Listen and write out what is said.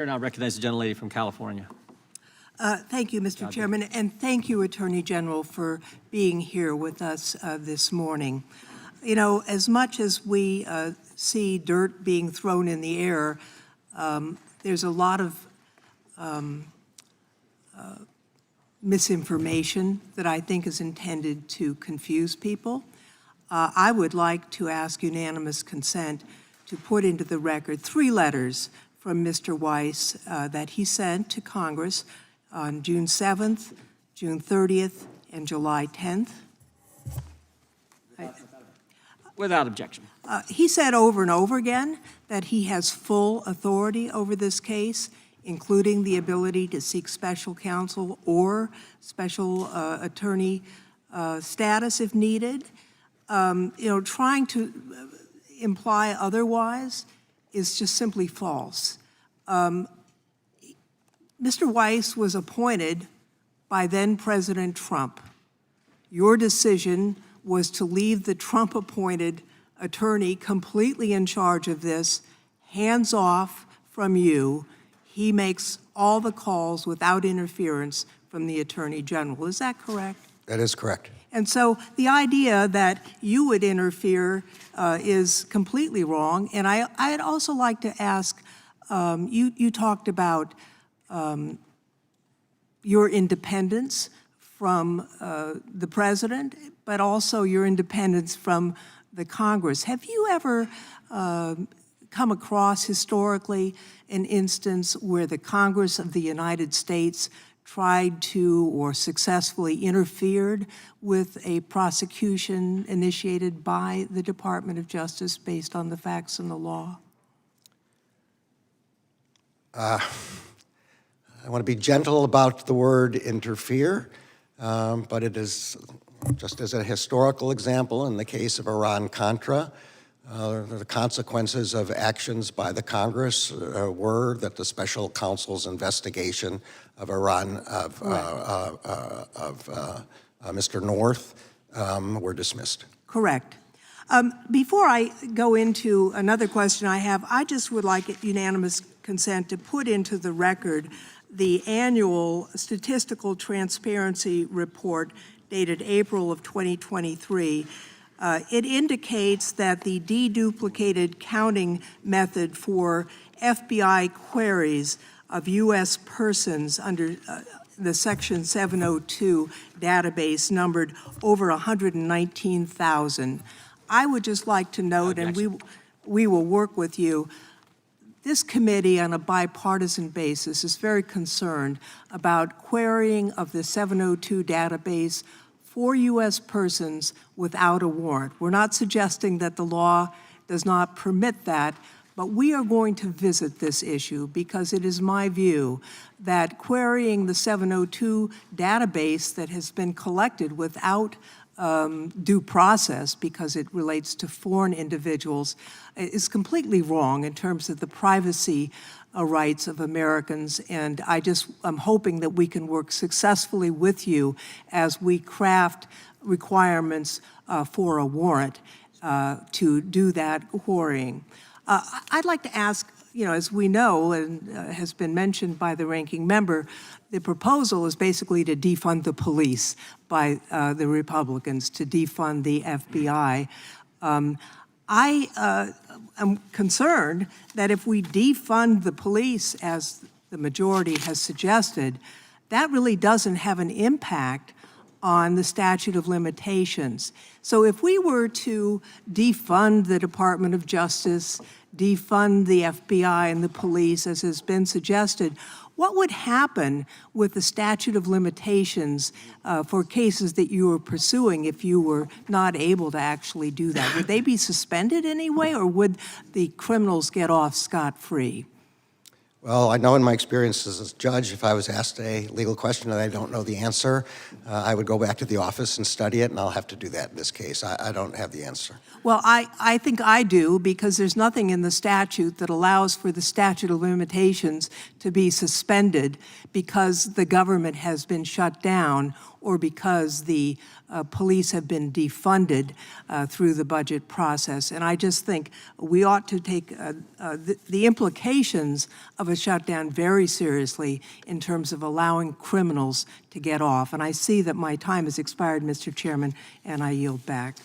I now recognize the gentlelady from California. Thank you, Mr. Chairman, and thank you, Attorney General, for being here with us this morning. You know, as much as we see dirt being thrown in the air, there's a lot of misinformation that I think is intended to confuse people. I would like to ask unanimous consent to put into the record 3 letters from Mr. Weiss that he sent to Congress on June 7th, June 30th, and July 10th. Without objection. He said over and over again that he has full authority over this case, including the ability to seek special counsel or special attorney status if needed. You know, trying to imply otherwise is just simply false. Mr. Weiss was appointed by then President Trump. Your decision was to leave the Trump-appointed attorney completely in charge of this, hands off from you. He makes all the calls without interference from the Attorney General. Is that correct? That is correct. And so the idea that you would interfere is completely wrong. And I'd also like to ask, you talked about your independence from the president, but also your independence from the Congress. Have you ever come across historically an instance where the Congress of the United States tried to or successfully interfered with a prosecution initiated by the Department of Justice based on the facts and the law? I want to be gentle about the word interfere, but it is, just as a historical example, in the case of Iran-Contra, the consequences of actions by the Congress were that the special counsel's investigation of Iran, Mr. North, were dismissed. Correct. Before I go into another question I have, I just would like unanimous consent to put into the record the annual statistical transparency report dated April of 2023. It indicates that the deduplicated counting method for FBI queries of U.S. persons under the Section 702 database numbered over 119,000. I would just like to note, and we will work with you, this committee on a bipartisan basis is very concerned about querying of the 702 database for U.S. persons without a warrant. We're not suggesting that the law does not permit that, but we are going to visit this issue because it is my view that querying the 702 database that has been collected without due process, because it relates to foreign individuals, is completely wrong in terms of the privacy rights of Americans. And I'm hoping that we can work successfully with you as we craft requirements for a warrant to do that querying. I'd like to ask, you know, as we know, and has been mentioned by the ranking member, the proposal is basically to defund the police by the Republicans, to defund the FBI. I am concerned that if we defund the police, as the majority has suggested, that really doesn't have an impact on the statute of limitations. So if we were to defund the Department of Justice, defund the FBI and the police, as has been suggested, what would happen with the statute of limitations for cases that you were pursuing if you were not able to actually do that? Would they be suspended anyway, or would the criminals get off scot-free? Well, I know in my experience as a judge, if I was asked a legal question and I don't know the answer, I would go back to the office and study it, and I'll have to do that in this case. I don't have the answer. Well, I think I do, because there's nothing in the statute that allows for the statute of limitations to be suspended because the government has been shut down or because the police have been defunded through the budget process. And I just think we ought to take the implications of a shutdown very seriously in terms of allowing criminals to get off. And I see that my time has expired, Mr. Chairman, and I yield back.